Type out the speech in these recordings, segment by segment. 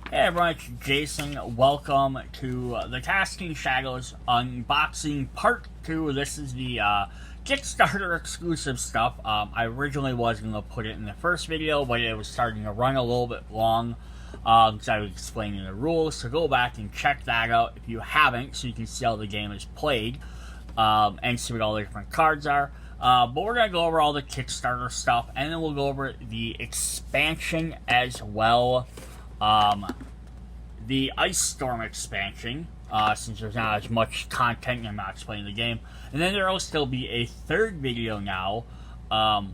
Hey everyone, it's Jason. Welcome to the Casting Shadows unboxing part 2. This is the Kickstarter exclusive stuff. I originally was going to put it in the first video, but it was starting to run a little bit long because I was explaining the rules. So go back and check that out if you haven't, so you can see how the game is played and see what all the different cards are. But we're going to go over all the Kickstarter stuff, and then we'll go over the expansion as well. The Ice Storm expansion, since there's not as much content and I'm not explaining the game. And then there will still be a third video now,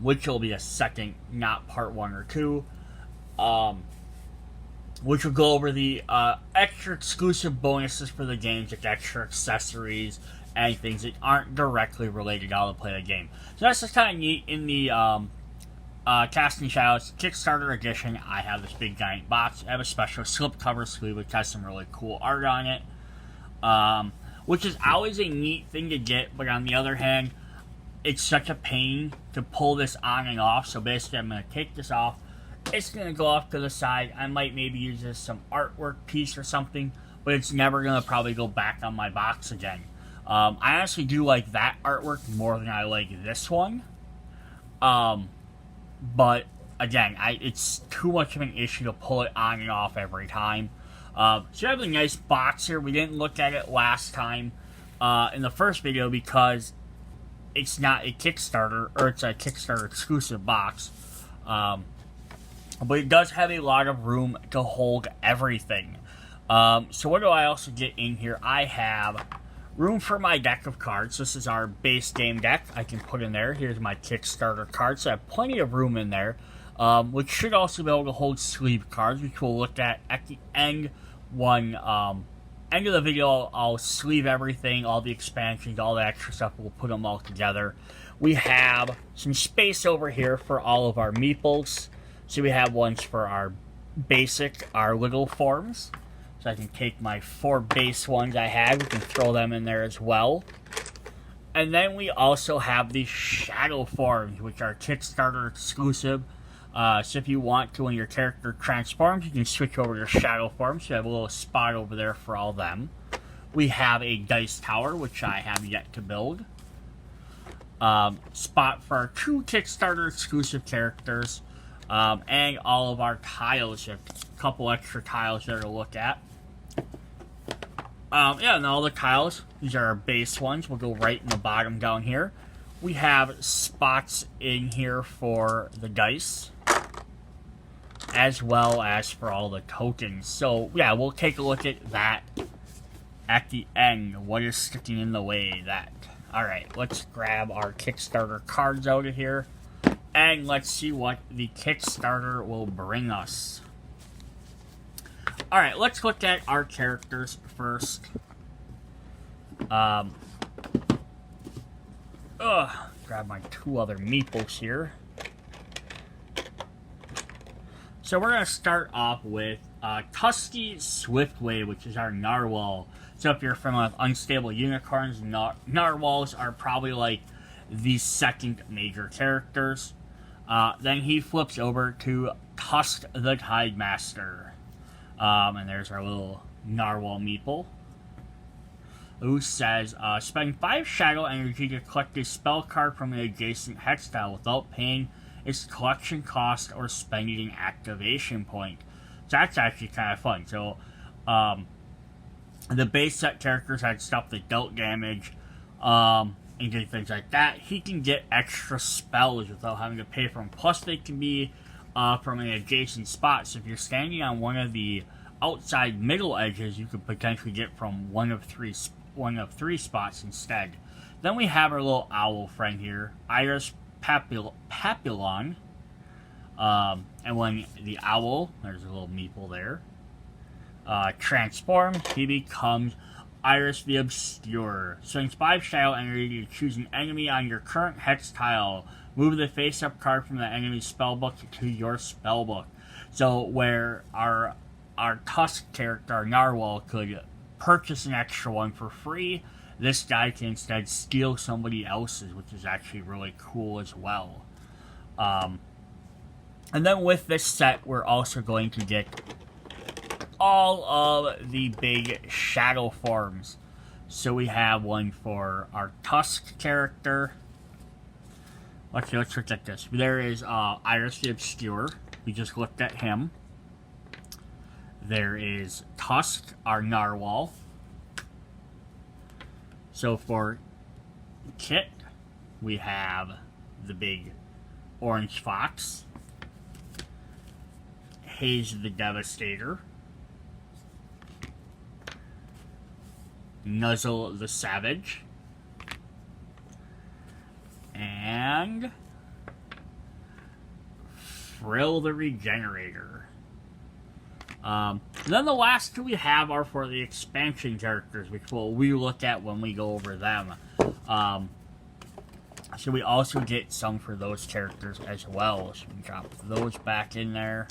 which will be a second, not part 1 or 2, which will go over the extra exclusive bonuses for the games, like extra accessories and things that aren't directly related to how to play the game. So that's just kind of neat. In the Casting Shadows Kickstarter edition, I have this big giant box. I have a special slipcover sleeve which has some really cool art on it, which is always a neat thing to get, but on the other hand, it's such a pain to pull this on and off. So basically I'm going to take this off, it's going to go off to the side. I might maybe use this as some artwork piece or something, but it's never going to probably go back on my box again. I honestly do like that artwork more than I like this one. But again, it's too much of an issue to pull it on and off every time. So you have a nice box here. We didn't look at it last time in the first video because it's not a Kickstarter, or it's a Kickstarter exclusive box. But it does have a lot of room to hold everything. So what do I also get in here? I have room for my deck of cards. This is our base game deck. I can put in there. Here's my Kickstarter cards. So I have plenty of room in there, which should also be able to hold sleeve cards, which we'll look at the end. End of the video, I'll sleeve everything, all the expansions, all the extra stuff. We'll put them all together. We have some space over here for all of our meeples. So we have ones for our basic, our little forms. So I can take my 4 base ones I have, we can throw them in there as well. And then we also have the shadow forms, which are Kickstarter exclusive. So if you want to, when your character transforms, you can switch over to shadow forms. So you have a little spot over there for all them. We have a dice tower, which I have yet to build. Spot for our 2 Kickstarter exclusive characters. And all of our tiles. A couple extra tiles there to look at. Yeah, and all the tiles, these are our base ones. We'll go right in the bottom down here. We have spots in here for the dice, as well as for all the tokens. So, yeah, we'll take a look at that at the end. What is sticking in the way of that? Alright, let's grab our Kickstarter cards out of here, and let's see what the Kickstarter will bring us. Alright, let's look at our characters first. Grab my 2 other meeples here. So we're going to start off with Tusky Swiftway, which is our narwhal. So if you're familiar with unstable unicorns, narwhals are probably like the second major characters. Then he flips over to Tusk the Tidemaster. And there's our little narwhal meeple, who says, spend 5 shadow energy to collect a spell card from an adjacent hex tile without paying its collection cost or spending an activation point. So that's actually kind of fun. So, the base set characters had stuff that dealt damage, and did things like that. He can get extra spells without having to pay for them. Plus, they can be from an adjacent spot. So if you're standing on one of the outside middle edges, you could potentially get from one of three spots instead. Then we have our little owl friend here, Iris Papillon. And when the owl, there's a little meeple there, transforms, he becomes Iris the Obscure. Spends 5 shadow energy to choose an enemy on your current hex tile. Move the face-up card from the enemy's spellbook to your spellbook. So where our Tusk character, our narwhal, could purchase an extra one for free, this guy can instead steal somebody else's, which is actually really cool as well. And then with this set, we're also going to get all of the big shadow forms. So we have one for our Tusk character. Okay, let's look at this. There is Iris the Obscure. We just looked at him. There is Tusk, our Narwhal. So for Kit, we have the big orange fox. Haze the Devastator. Nuzzle the Savage. And Frill the Regenerator. Then the last two we have are for the expansion characters, which we look at when we go over them. So we also get some for those characters as well. So we drop those back in there.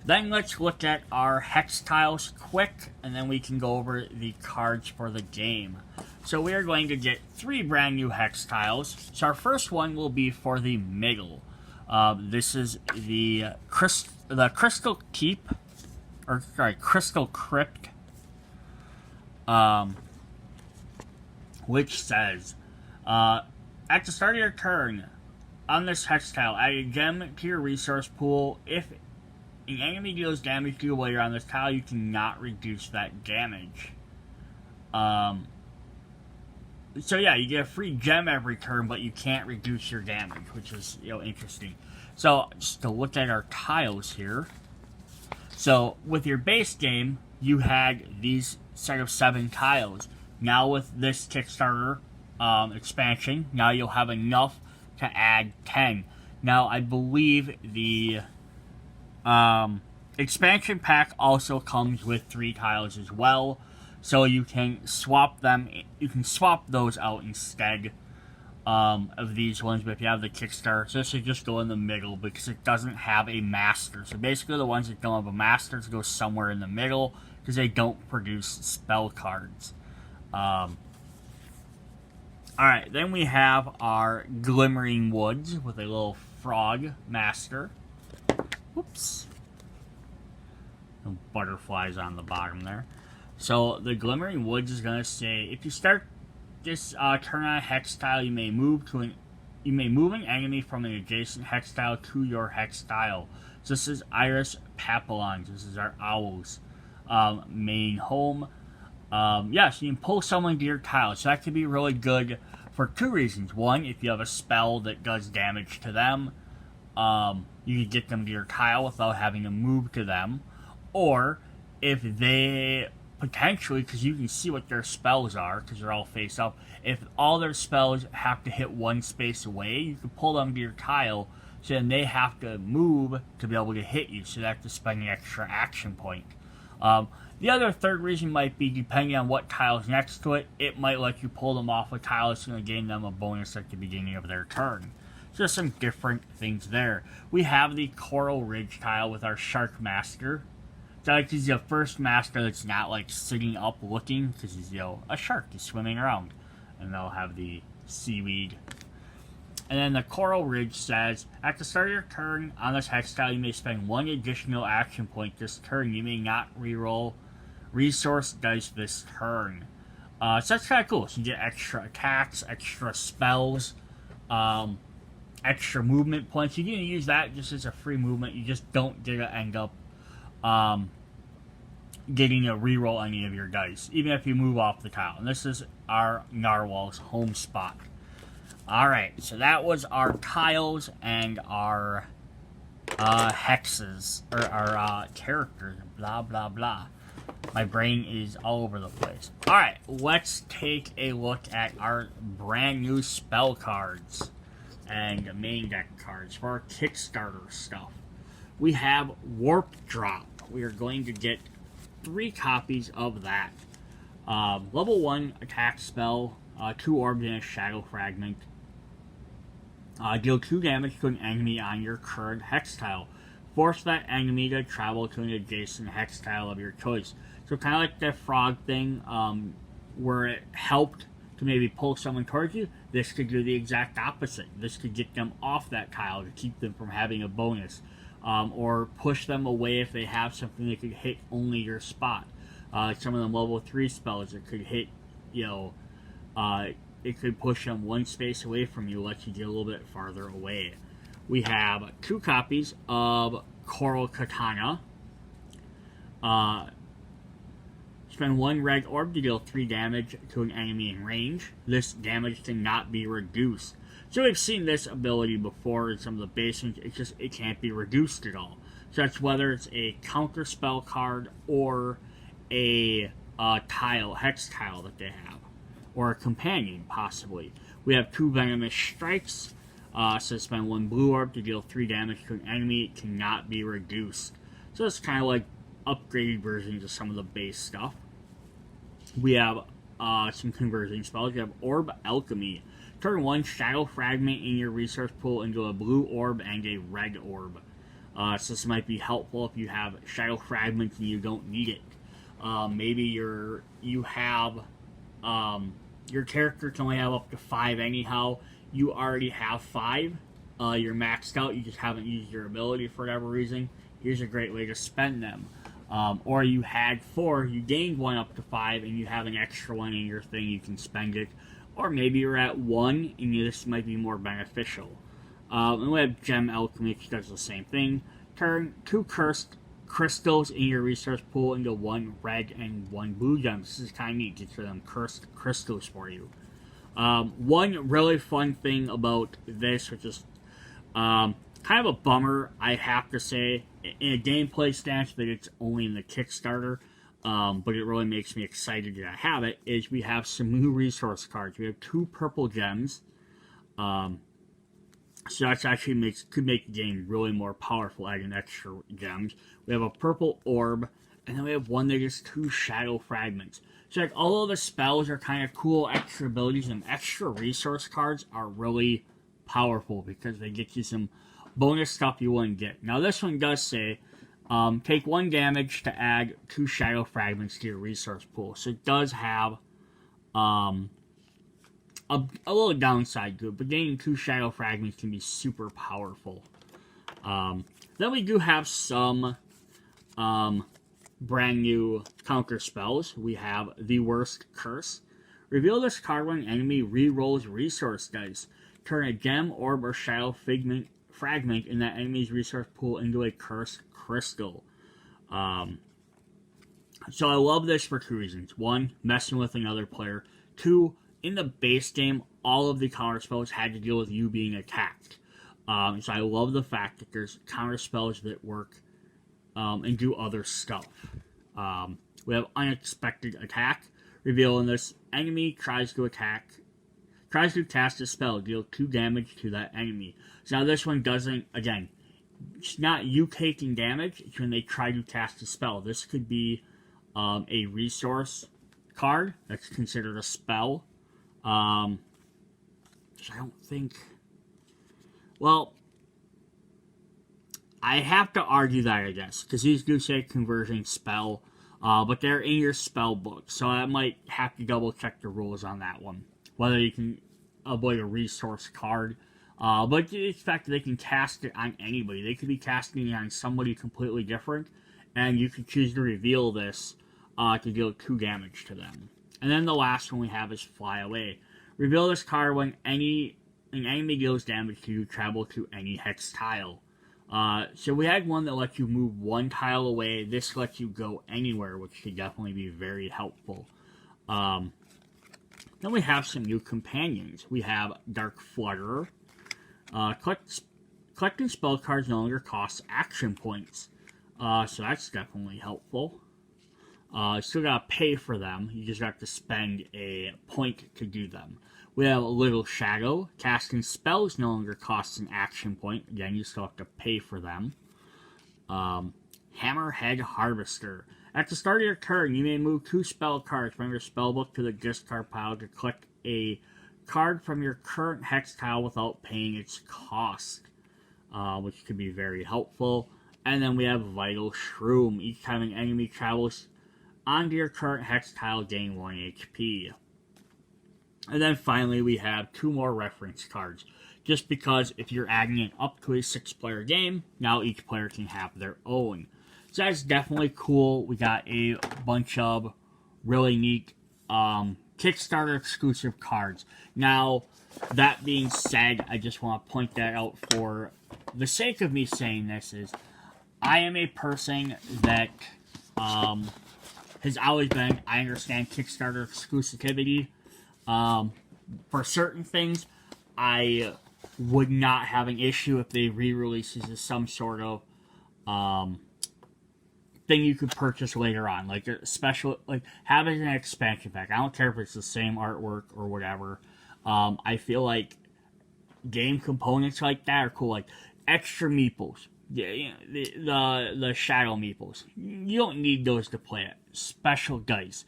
Then let's look at our hex tiles quick, and then we can go over the cards for the game. So we are going to get 3 brand new hex tiles. So our first one will be for the middle. This is the Crystal Keep, or sorry, Crystal Crypt, which says, at the start of your turn, on this hex tile, add a gem to your resource pool. If an enemy deals damage to you while you're on this tile, you cannot reduce that damage. So yeah, you get a free gem every turn, but you can't reduce your damage, which is, interesting. So just to look at our tiles here. So with your base game, you had these set of 7 tiles. Now with this Kickstarter expansion, now you'll have enough to add 10. Now I believe the expansion pack also comes with 3 tiles as well. So you can swap them. You can swap those out instead of these ones. But if you have the Kickstarter, so this should just go in the middle because it doesn't have a master. So basically, the ones that don't have a master go somewhere in the middle because they don't produce spell cards. All right, then we have our Glimmering Woods with a little frog master. Whoops. No butterflies on the bottom there. So the Glimmering Woods is going to say, if you start this turn on a hex tile, you may move an enemy from an adjacent hex tile to your hex tile. So this is Iris Papillons. This is our owls main home. So you can pull someone to your tile. So that could be really good for 2 reasons. One, if you have a spell that does damage to them, you can get them to your tile without having to move to them. Or if they potentially, because you can see what their spells are, because they're all face up, if all their spells have to hit one space away, you can pull them to your tile, so then they have to move to be able to hit you, so they have to spend an extra action point. The other third reason might be, depending on what tile's next to it, it might let you pull them off a tile that's going to gain them a bonus at the beginning of their turn. So some different things there. We have the Coral Ridge tile with our Shark Master. So he's the first master that's not like sitting up looking, because he's a shark, he's swimming around. And they'll have the seaweed. And then the Coral Ridge says, at the start of your turn on this hex tile, you may spend 1 additional action point this turn. You may not reroll resource dice this turn. So that's kind of cool. So you get extra attacks, extra spells, extra movement points. You can use that just as a free movement. You just don't get to end up getting to reroll any of your dice, even if you move off the tile. And this is our Narwhal's home spot. Alright, so that was our tiles and our hexes, or our characters, blah blah blah. My brain is all over the place. Alright, let's take a look at our brand new spell cards and main deck cards for our Kickstarter stuff. We have Warp Drop. We are going to get 3 copies of that. Level 1 attack spell, 2 orbs and a shadow fragment. Deal 2 damage to an enemy on your current hex tile. Force that enemy to travel to an adjacent hex tile of your choice. So kind of like that frog thing, where it helped to maybe pull someone towards you, this could do the exact opposite. This could get them off that tile to keep them from having a bonus. or push them away if they have something that could hit only your spot. Some of them level 3 spells that could hit, it could push them one space away from you, let you get a little bit farther away. We have 2 copies of Coral Katana. Spend 1 red orb to deal 3 damage to an enemy in range. This damage cannot be reduced. So we've seen this ability before in some of the basics, it can't be reduced at all. So that's whether it's a counter spell card or a hex tile that they have. Or a companion, possibly. We have 2 venomous strikes. So spend 1 blue orb to deal 3 damage to an enemy. It cannot be reduced. So it's kind of like upgraded versions of some of the base stuff. We have some conversion spells. We have Orb Alchemy. Turn 1 Shadow Fragment in your resource pool into a blue orb and a red orb. So this might be helpful if you have Shadow Fragments and you don't need it. Maybe your character can only have up to 5 anyhow. You already have 5. You're maxed out. You just haven't used your ability for whatever reason. Here's a great way to spend them. Or you had 4, you gained 1 up to 5, and you have an extra 1 in your thing, you can spend it. Or maybe you're at 1, and this might be more beneficial. And we have Gem Alchemy, which does the same thing. Turn 2 cursed crystals in your resource pool into 1 red and 1 blue gem. This is kind of neat, just for them cursed crystals for you. One really fun thing about this, which is kind of a bummer, I have to say, in a gameplay stance that it's only in the Kickstarter, but it really makes me excited that I have it, is we have some new resource cards. We have 2 purple gems, so that's actually could make the game really more powerful, adding extra gems. We have a purple orb, and then we have one that is 2 shadow fragments. So like, although the spells are kind of cool extra abilities, and extra resource cards are really powerful because they get you some bonus stuff you wouldn't get. Now this one does say, take 1 damage to add 2 shadow fragments to your resource pool. So it does have a little downside to it, but gaining 2 shadow fragments can be super powerful. Then we do have some brand new counter spells. We have the Worst Curse. Reveal this card when an enemy re-rolls resource dice. Turn a gem, orb, or shadow fragment in that enemy's resource pool into a cursed crystal. So I love this for 2 reasons. 1, messing with another player. 2, in the base game, all of the counter spells had to deal with you being attacked. So I love the fact that there's counter spells that work and do other stuff. We have Unexpected Attack. Revealing this enemy tries to cast a spell, deal 2 damage to that enemy. So now this one doesn't, again, it's not you taking damage, it's when they try to cast a spell. This could be a resource card that's considered a spell. Which I don't think, well, I have to argue that, I guess, because these do say conversion spell, but they're in your spell book, so I might have to double check the rules on that one, whether you can avoid a resource card. But the fact that they can cast it on anybody. They could be casting it on somebody completely different, and you could choose to reveal this to deal 2 damage to them. And then the last one we have is Fly Away. Reveal this card when an enemy deals damage to you, travel to any hex tile. So we had one that lets you move 1 tile away. This lets you go anywhere, which could definitely be very helpful. Then we have some new companions. We have Dark Flutterer. Collecting spell cards no longer costs action points. So that's definitely helpful. Still gotta pay for them. You just have to spend a point to do them. We have Little Shadow. Casting spells no longer costs an action point. Again, you still have to pay for them. Hammerhead Harvester. At the start of your turn, you may move 2 spell cards from your spellbook to the discard pile to collect a card from your current hex tile without paying its cost, which could be very helpful. And then we have Vital Shroom. Each time an enemy travels onto your current hex tile, gain 1 HP. And then finally, we have 2 more reference cards. Just because if you're adding it up to a 6-player game, now each player can have their own. So that's definitely cool. We got a bunch of really neat Kickstarter exclusive cards. Now, that being said, I just want to point that out for the sake of me saying this is, I am a person that has always been, I understand Kickstarter exclusivity. For certain things, I would not have an issue if they re-release as some sort of thing you could purchase later on, like a special, like having an expansion pack. I don't care if it's the same artwork or whatever. I feel like game components like that are cool, like extra meeples. Yeah, the shadow meeples. You don't need those to play it. Special dice,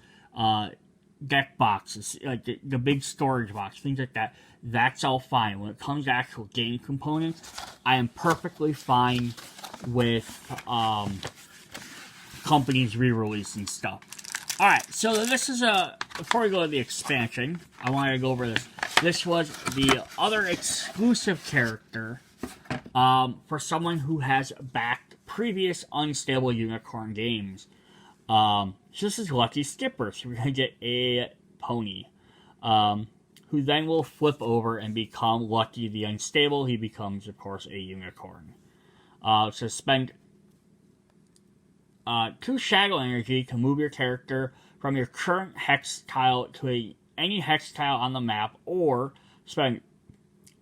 deck boxes, like the big storage box, things like that. That's all fine. When it comes to actual game components, I am perfectly fine with companies re-releasing stuff. Alright, so this is before we go to the expansion, I wanted to go over this. This was the other exclusive character for someone who has backed previous Unstable Unicorn games. So this is Lucky Skipper, so we're going to get a pony, who then will flip over and become Lucky the Unstable. He becomes, of course, a unicorn. So spend 2 shadow energy to move your character from your current hex tile to any hex tile on the map, or spend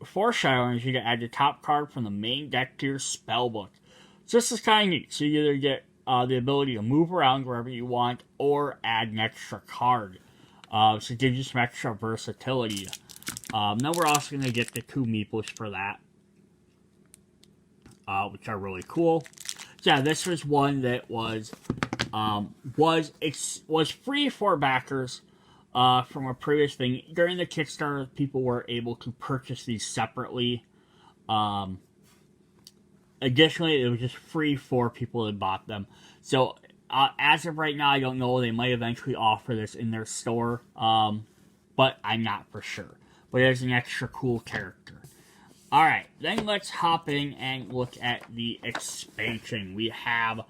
4 shadow energy to add the top card from the main deck to your spellbook. So this is kind of neat. So you either get the ability to move around wherever you want, or add an extra card. So it gives you some extra versatility. Now we're also going to get the 2 meeples for that, which are really cool. So yeah, this was one that was free for backers from a previous thing. During the Kickstarter, people were able to purchase these separately. Additionally, it was just free for people that bought them. So as of right now, I don't know. They might eventually offer this in their store, but I'm not for sure. But it is an extra cool character. Alright, then let's hop in and look at the expansion. We have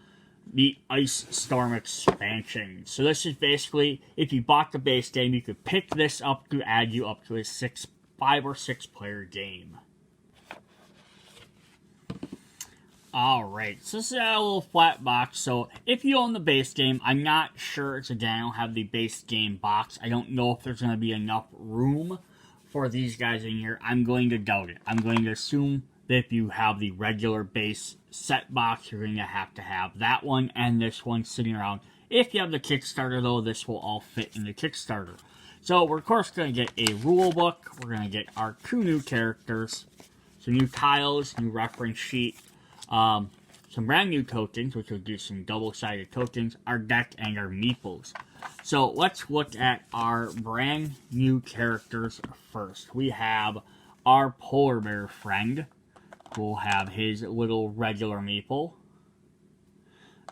the Ice Storm expansion. So this is basically, if you bought the base game, you could pick this up to add you up to a 5 or 6 player game. Alright, so this is a little flat box. So if you own the base game, I'm not sure, again, I don't have the base game box. I don't know if there's going to be enough room for these guys in here. I'm going to doubt it. I'm going to assume that if you have the regular base set box, you're going to have that one and this one sitting around. If you have the Kickstarter, though, this will all fit in the Kickstarter. So we're, of course, going to get a rule book. We're going to get our 2 new characters, some new tiles, new reference sheet, some brand new tokens, which will do some double-sided tokens, our deck, and our meeples. So let's look at our brand new characters first. We have our polar bear friend, who will have his little regular meeple.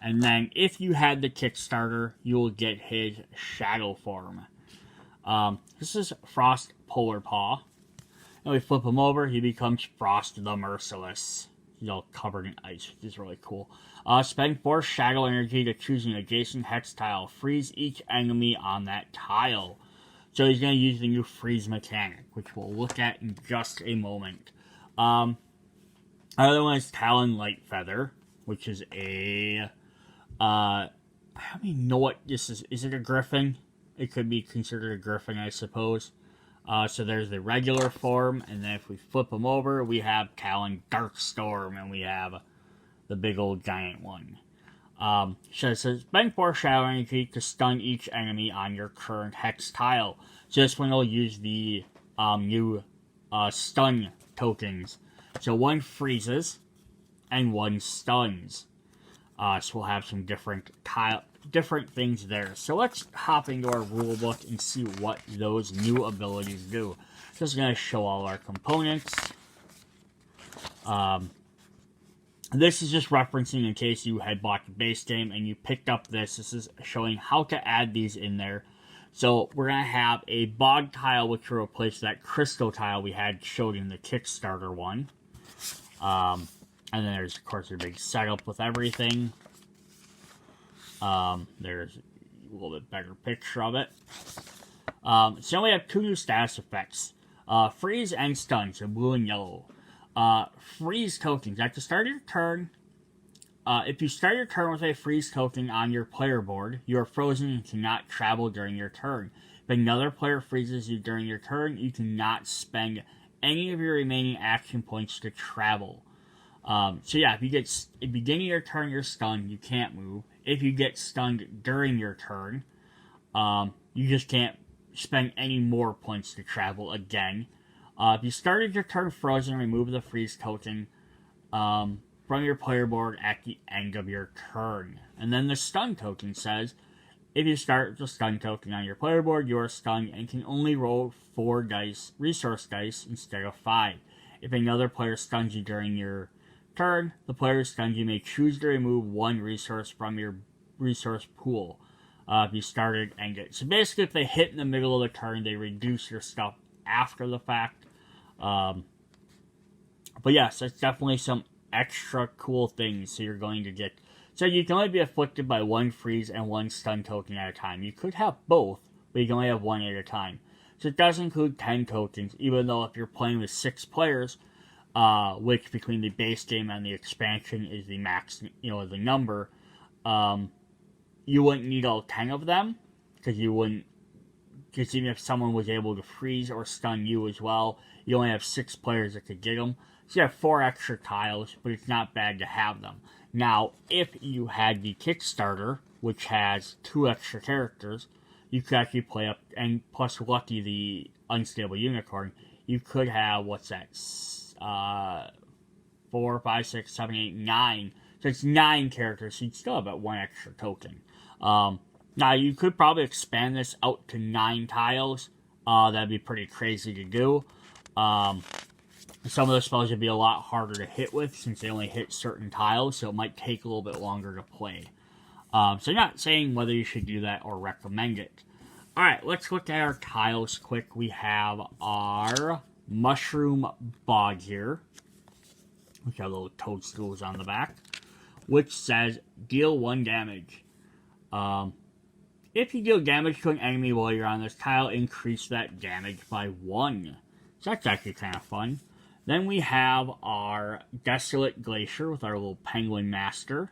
And then if you had the Kickstarter, you will get his shadow form. This is Frost Polar Paw. And we flip him over, he becomes Frost the Merciless. He's all covered in ice, which is really cool. Spend 4 shadow energy to choose an adjacent hex tile. Freeze each enemy on that tile. So he's going to use the new freeze mechanic, which we'll look at in just a moment. Other one is Talon Light Feather, which is a... I don't even know what this is. Is it a griffin? It could be considered a griffin, I suppose. So there's the regular form, and then if we flip them over, we have Talon Darkstorm, and we have the big old giant one. So it says, spend 4 shadow energy to stun each enemy on your current hex tile. So this one will use the new stun tokens. So 1 freezes, and 1 stuns. So we'll have some different things there. So let's hop into our rule book and see what those new abilities do. This is going to show all our components. This is just referencing in case you had bought the base game and you picked up this. This is showing how to add these in there. So we're going to have a bog tile, which will replace that crystal tile we had showed in the Kickstarter one. And then there's, of course, a big setup with everything. There's a little bit better picture of it. So we have 2 new status effects. Freeze and stun, so blue and yellow. Freeze tokens. At the start of your turn, if you start your turn with a freeze token on your player board, you are frozen and cannot travel during your turn. If another player freezes you during your turn, you cannot spend any of your remaining action points to travel. So yeah, if you get at the beginning of your turn, you're stunned, you can't move. If you get stunned during your turn, you just can't spend any more points to travel again. If you started your turn frozen, remove the freeze token from your player board at the end of your turn. And then the stun token says, if you start the stun token on your player board, you are stunned and can only roll 4 dice, resource dice, instead of 5. If another player stuns you during your turn, the player who stuns you may choose to remove 1 resource from your resource pool. If you started and get... So basically, if they hit in the middle of the turn, they reduce your stuff after the fact. But yes, that's definitely some extra cool things. So you're going to get... So you can only be afflicted by 1 freeze and 1 stun token at a time. You could have both, but you can only have 1 at a time. So it does include 10 tokens, even though if you're playing with 6 players, which between the base game and the expansion is the max, the number, you wouldn't need all 10 of them, because even if someone was able to freeze or stun you as well, you only have 6 players that could get them. So you have 4 extra tiles, but it's not bad to have them. Now, if you had the Kickstarter, which has 2 extra characters, you could actually play up, and plus Lucky the Unstable Unicorn, you could have, 4, 5, 6, 7, 8, 9. So it's 9 characters, so you'd still have about 1 extra token. Now, you could probably expand this out to 9 tiles. That'd be pretty crazy to do. Some of the spells would be a lot harder to hit with since they only hit certain tiles, so it might take a little bit longer to play. So I'm not saying whether you should do that or recommend it. Alright, let's look at our tiles quick. We have our Mushroom Bog here, which have little toadstools on the back, which says deal 1 damage. If you deal damage to an enemy while you're on this tile, increase that damage by 1. So that's actually kind of fun. Then we have our Desolate Glacier with our little Penguin Master.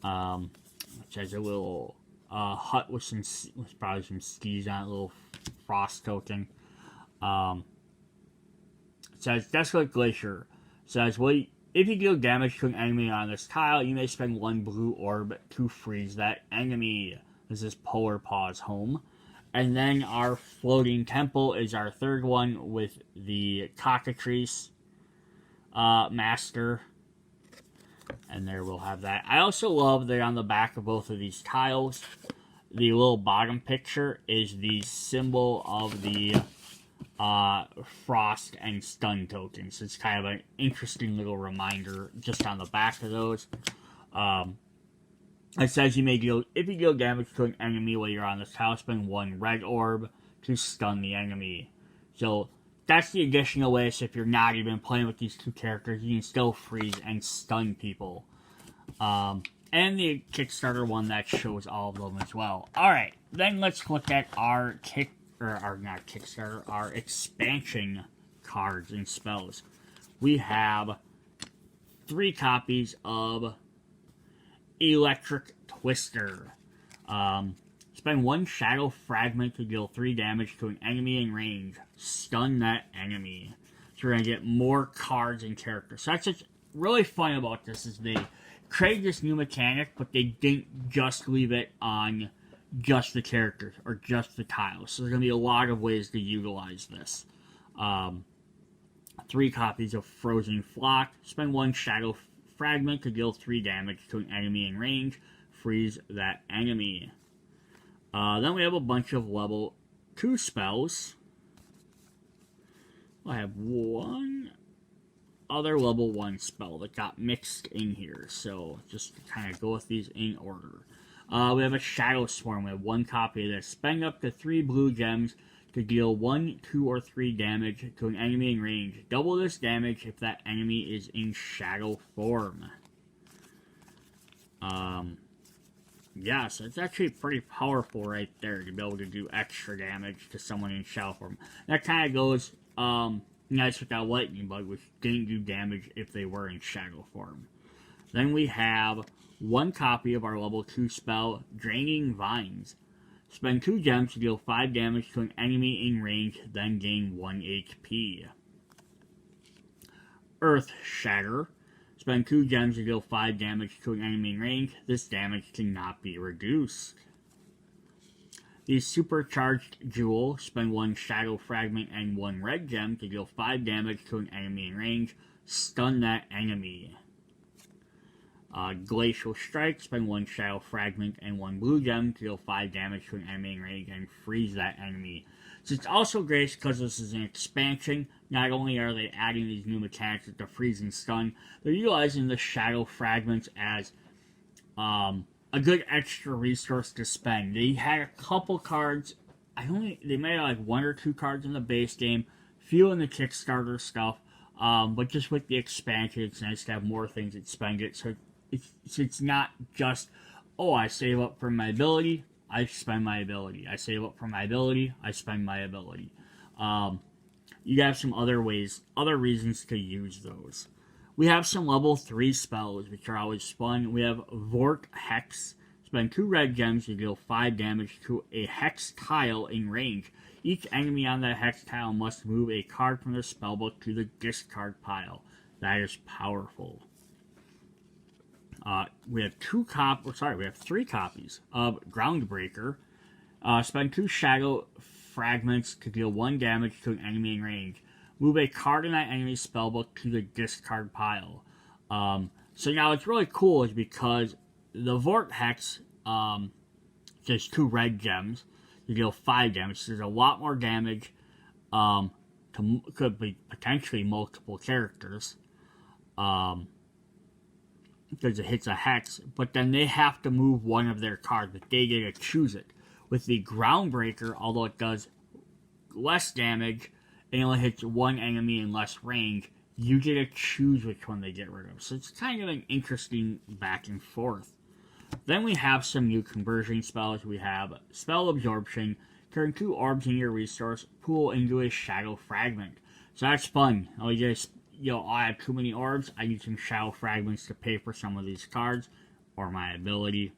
Which has a little hut with probably some skis on it, a little frost token. It says Desolate Glacier. It says, well, if you deal damage to an enemy on this tile, you may spend 1 blue orb to freeze that enemy. This is Polar Paw's home. And then our Floating Temple is our 3rd one with the Cockatrice Master. And there we'll have that. I also love that on the back of both of these tiles, the little bottom picture is the symbol of the frost and stun tokens. It's kind of an interesting little reminder just on the back of those. It says if you deal damage to an enemy while you're on this tile, spend 1 red orb to stun the enemy. So that's the additional way, so if you're not even playing with these 2 characters, you can still freeze and stun people. And the Kickstarter one that shows all of them as well. Alright, then let's look at our our expansion cards and spells. We have 3 copies of Electric Twister. Spend 1 Shadow Fragment to deal 3 damage to an enemy in range. Stun that enemy. So we're going to get more cards and characters. So that's what's really fun about this, is they created this new mechanic, but they didn't just leave it on just the characters or just the tiles. So there's going to be a lot of ways to utilize this. 3 copies of Frozen Flock. Spend 1 Shadow Fragment to deal 3 damage to an enemy in range. Freeze that enemy. Then we have a bunch of level 2 spells. I have 1 other level 1 spell that got mixed in here. So just to kind of go with these in order. We have a Shadow Swarm. We have 1 copy of this. Spend up to 3 blue gems to deal 1, 2, or 3 damage to an enemy in range. Double this damage if that enemy is in shadow form. Yeah, so it's actually pretty powerful right there to be able to do extra damage to someone in shadow form. That kind of goes nice with that lightning bug, which didn't do damage if they were in shadow form. Then we have 1 copy of our level 2 spell, Draining Vines. Spend 2 gems to deal 5 damage to an enemy in range, then gain 1 HP. Earth Shatter. Spend 2 gems to deal 5 damage to an enemy in range. This damage cannot be reduced. The Supercharged Jewel. Spend 1 Shadow Fragment and 1 red gem to deal 5 damage to an enemy in range. Stun that enemy. Glacial Strike. Spend 1 Shadow Fragment and 1 blue gem to deal 5 damage to an enemy in range and freeze that enemy. So it's also great because this is an expansion. Not only are they adding these new mechanics with the freeze and stun, they're utilizing the Shadow Fragments as a good extra resource to spend. They had a couple cards. They may have like 1 or 2 cards in the base game, few in the Kickstarter stuff. But just with the expansion, it's nice to have more things that spend it. So it's not just, oh, I save up for my ability, I spend my ability. I save up for my ability, I spend my ability. You have some other reasons to use those. We have some level 3 spells, which are always fun. We have Vort Hex. Spend 2 red gems to deal 5 damage to a hex tile in range. Each enemy on that hex tile must move a card from the spellbook to the discard pile. That is powerful. We have 3 copies of Groundbreaker. Spend 2 Shadow Fragments to deal 1 damage to an enemy in range. Move a card in that enemy's spellbook to the discard pile. So now what's really cool is because the Vortex, there's 2 red gems to deal 5 damage. So there's a lot more damage could be potentially multiple characters. Because it hits a hex, but then they have to move one of their cards, but they get to choose it. With the Groundbreaker, although it does less damage, and only hits 1 enemy in less range, you get to choose which one they get rid of. So it's kind of an interesting back and forth. Then we have some new conversion spells. We have Spell Absorption. Turn 2 orbs in your resource pool into a Shadow Fragment. So that's fun. I have too many orbs. I need some Shadow Fragments to pay for some of these cards or my ability.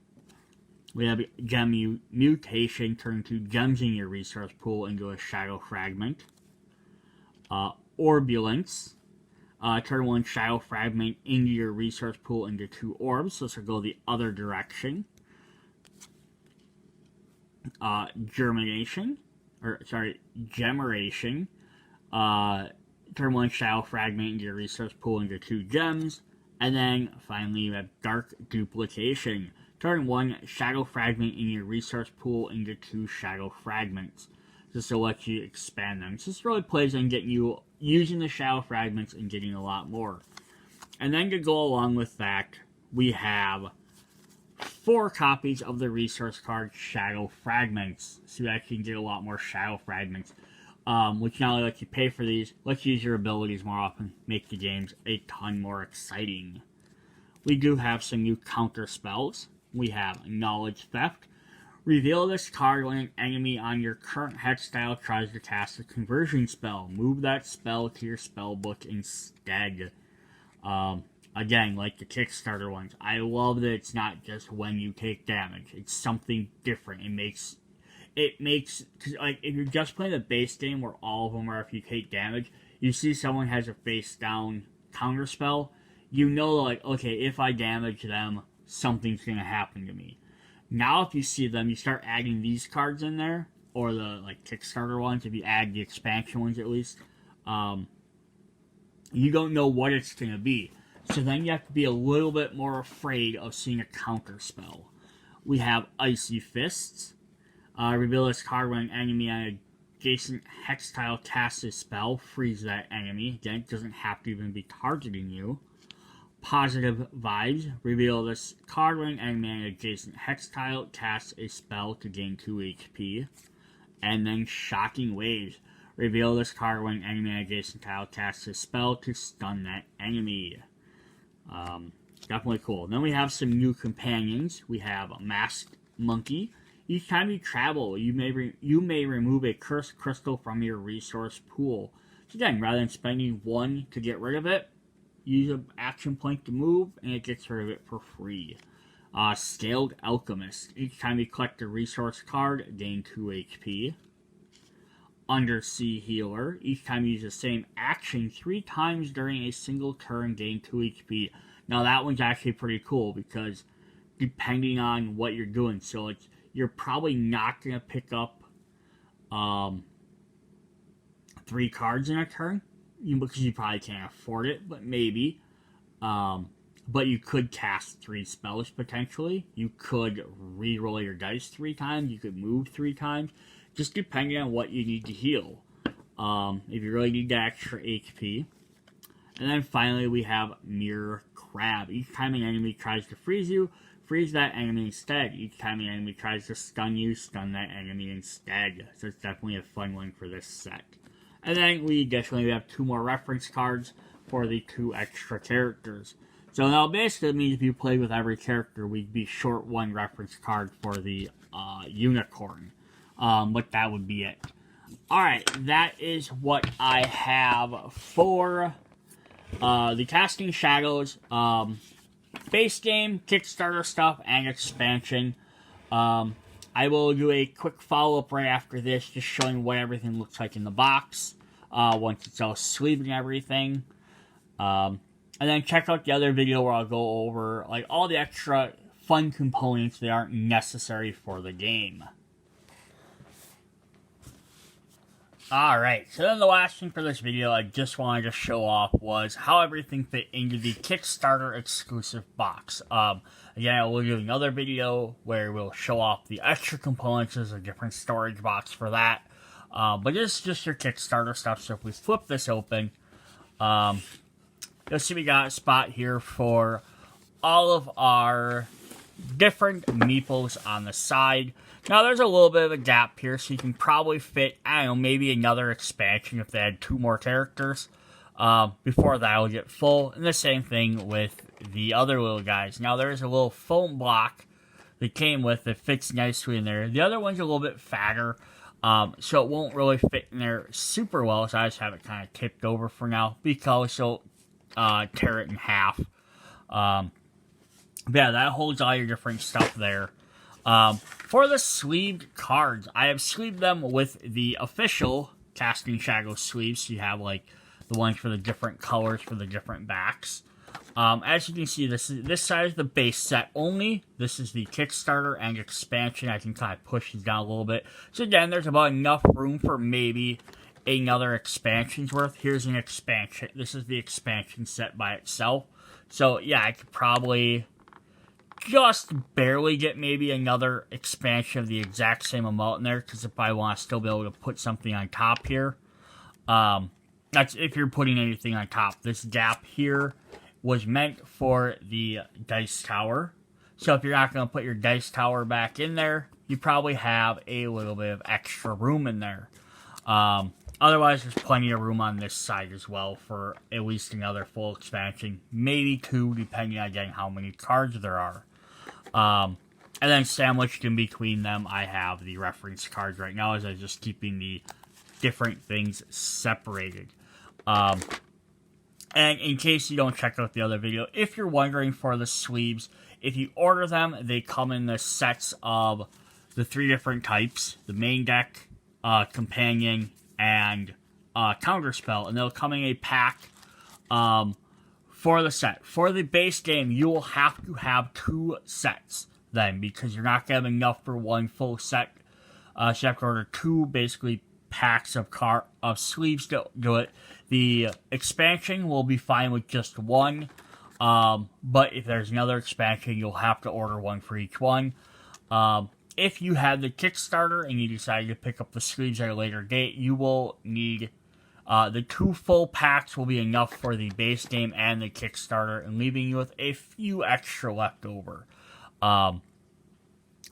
We have Gem Mutation. Turn 2 gems in your resource pool into a Shadow Fragment. Orbulence. Turn 1 Shadow Fragment into your resource pool into 2 orbs. So this will go the other direction. Gemeration. Turn 1 Shadow Fragment into your resource pool into 2 gems. And then, finally, you have Dark Duplication. Turn 1 Shadow Fragment in your resource pool into 2 Shadow Fragments. Just to let you expand them. So this really plays on getting you using the Shadow Fragments and getting a lot more. And then to go along with that, we have 4 copies of the resource card Shadow Fragments. So you actually can get a lot more Shadow Fragments. Which not only lets you pay for these, lets you use your abilities more often, make the games a ton more exciting. We do have some new counter spells. We have Knowledge Theft. Reveal this card when an enemy on your current hex style tries to cast a conversion spell. Move that spell to your spellbook instead. Again, like the Kickstarter ones, I love that it's not just when you take damage. It's something different. Cause like if you're just playing the base game where all of them are if you take damage, you see someone has a face down counter spell, you know like, okay, if I damage them, something's gonna happen to me. Now if you see them, you start adding these cards in there, or the like Kickstarter ones, if you add the expansion ones at least, you don't know what it's gonna be. So then you have to be a little bit more afraid of seeing a counter spell. We have Icy Fists. Reveal this card when an enemy on an adjacent hex tile casts a spell. Freeze that enemy. Again, it doesn't have to even be targeting you. Positive Vibes. Reveal this card when an enemy and adjacent hex tile casts a spell to gain 2 HP. And then Shocking Waves. Reveal this card when an enemy and adjacent tile casts a spell to stun that enemy. Definitely cool. Then we have some new companions. We have Masked Monkey. Each time you travel, you may remove a cursed crystal from your resource pool. So again, rather than spending 1 to get rid of it, use an action point to move, and it gets rid of it for free. Scaled Alchemist. Each time you collect a resource card, gain 2 HP. Undersea Healer. Each time you use the same action 3 times during a single turn, gain 2 HP. Now that one's actually pretty cool because depending on what you're doing, so you're probably not going to pick up 3 cards in a turn, because you probably can't afford it, but maybe. But you could cast 3 spells potentially. You could re-roll your dice 3 times. You could move 3 times, just depending on what you need to heal. If you really need that extra HP. And then finally we have Mirror Crab. Each time an enemy tries to freeze you, freeze that enemy instead. Each time an enemy tries to stun you, stun that enemy instead. So it's definitely a fun one for this set. And then we additionally have 2 more reference cards for the 2 extra characters. So now basically it means if you play with every character, we'd be short 1 reference card for the unicorn. But that would be it. Alright, that is what I have for the Casting Shadows base game, Kickstarter stuff, and expansion. I will do a quick follow-up right after this, just showing what everything looks like in the box, once it's all sleeved and everything. And then check out the other video where I'll go over like all the extra fun components that aren't necessary for the game. Alright, so then the last thing for this video I just wanted to show off was how everything fit into the Kickstarter exclusive box. Again, I will do another video where we'll show off the extra components. There's a different storage box for that. But this is just your Kickstarter stuff, so if we flip this open, you'll see we got a spot here for all of our different meeples on the side. Now, there's a little bit of a gap here, so you can probably fit, I don't know, maybe another expansion if they had 2 more characters. Before that will get full. And the same thing with the other little guys. Now, there's a little foam block that came with that fits nicely in there. The other one's a little bit fatter, so it won't really fit in there super well, so I just have it kind of tipped over for now, because she'll tear it in half. But yeah, that holds all your different stuff there. For the sleeved cards, I have sleeved them with the official Casting Shadows sleeves. So you have like the ones for the different colors for the different backs. As you can see, this side is the base set only. This is the Kickstarter and expansion. I can kind of push these down a little bit. So again, there's about enough room for maybe another expansion's worth. Here's an expansion. This is the expansion set by itself. So yeah, I could probably just barely get maybe another expansion of the exact same amount in there, because if I want to still be able to put something on top here. That's if you're putting anything on top. This gap here was meant for the dice tower. So if you're not going to put your dice tower back in there, you probably have a little bit of extra room in there. Otherwise, there's plenty of room on this side as well for at least another full expansion. Maybe 2, depending on again how many cards there are. And then sandwiched in between them, I have the reference cards right now, as I'm just keeping the different things separated. And in case you don't check out the other video, if you're wondering for the sleeves, if you order them, they come in the sets of the 3 different types: the main deck, companion, and counterspell, and they'll come in a pack for the set. For the base game, you will have to have 2 sets then, because you're not going to have enough for 1 full set. So you have to order 2 basically packs of sleeves to do it. The expansion will be fine with just 1, but if there's another expansion, you'll have to order 1 for each one. If you have the Kickstarter and you decide to pick up the sleeves at a later date, you will need The 2 full packs will be enough for the base game and the Kickstarter, and leaving you with a few extra left over.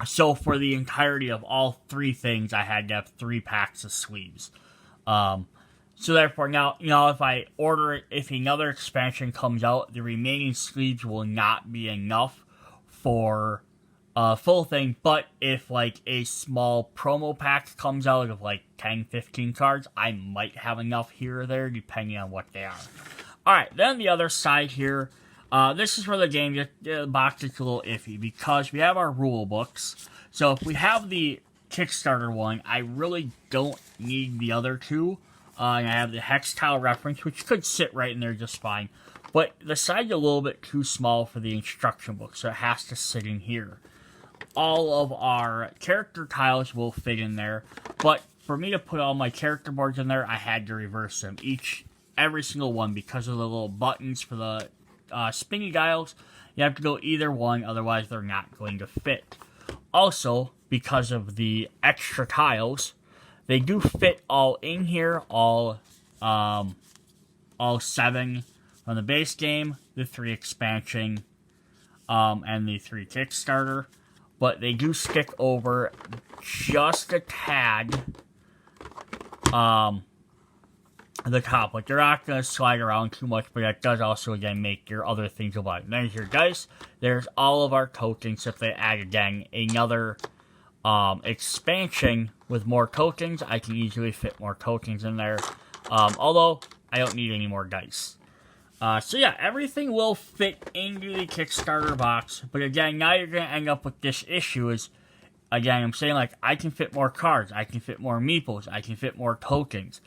So for the entirety of all 3 things, I had to have 3 packs of sleeves. So therefore, now, if I order it, if another expansion comes out, the remaining sleeves will not be enough for a full thing. But if, like, a small promo pack comes out of, like, 10, 15 cards, I might have enough here or there, depending on what they are. Alright, then the other side here, this is where the box gets a little iffy, because we have our rule books. So if we have the Kickstarter one, I really don't need the other 2. And I have the hex tile reference, which could sit right in there just fine. But the side's a little bit too small for the instruction book, so it has to sit in here. All of our character tiles will fit in there, but for me to put all my character boards in there, I had to reverse them. Every single one, because of the little buttons for the spinny dials. You have to go either one, otherwise they're not going to fit. Also, because of the extra tiles, they do fit all in here, all 7 from the base game, the 3 expansion, and the 3 Kickstarter. But they do stick over just a tad the top. Like, they're not going to slide around too much, but that does also, again, make your other things a lot. There's your dice. There's all of our tokens. If they add, again, another expansion with more tokens, I can easily fit more tokens in there. Although, I don't need any more dice. So yeah, everything will fit into the Kickstarter box. But again, now you're going to end up with this issue is, again, I'm saying, like, I can fit more cards. I can fit more meeples. I can fit more tokens.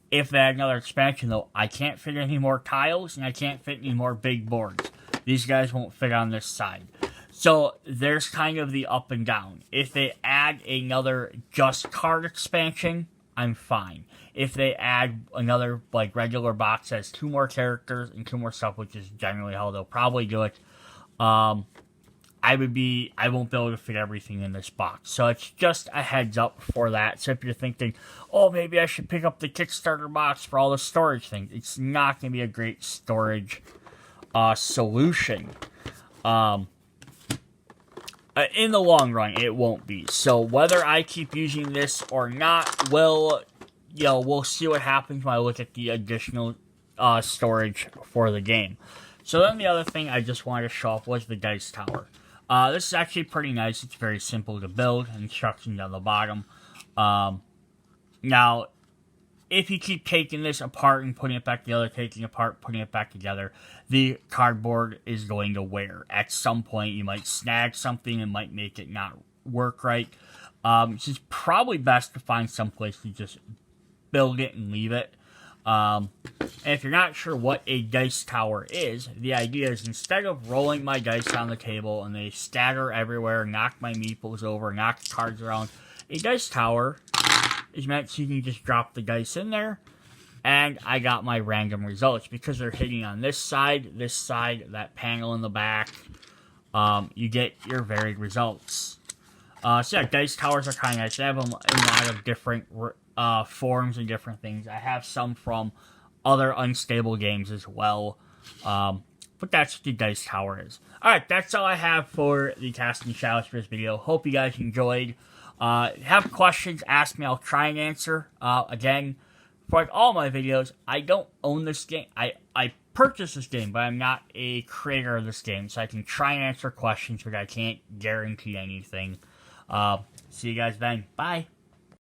If they add another expansion, though, I can't fit any more tiles, and I can't fit any more big boards. These guys won't fit on this side. So, there's kind of the up and down. If they add another just card expansion, I'm fine. If they add another, like, regular box that has 2 more characters and 2 more stuff, which is generally how they'll probably do it, I won't be able to fit everything in this box. So it's just a heads up for that. So if you're thinking, oh, maybe I should pick up the Kickstarter box for all the storage things, it's not going to be a great storage solution. In the long run, it won't be. So whether I keep using this or not, we'll see what happens when I look at the additional storage for the game. So then the other thing I just wanted to show off was the dice tower. This is actually pretty nice. It's very simple to build. Instructions on the bottom. Now, if you keep taking this apart and putting it back together, taking it apart, putting it back together, the cardboard is going to wear. At some point, you might snag something and might make it not work right. It's just probably best to find some place to just build it and leave it. And if you're not sure what a dice tower is, the idea is instead of rolling my dice on the table and they scatter everywhere, knock my meeples over, knock cards around, a dice tower is meant so you can just drop the dice in there, and I got my random results. Because they're hitting on this side, that panel in the back, you get your varied results. So yeah, dice towers are kind of nice. I have them in a lot of different forms and different things. I have some from other unstable games as well. But that's what the dice tower is. Alright, that's all I have for the Casting Shadows for this video. Hope you guys enjoyed. Have questions, ask me, I'll try and answer. Again, for like all my videos, I don't own this game. I purchased this game, but I'm not a creator of this game, so I can try and answer questions, but I can't guarantee anything. See you guys then. Bye.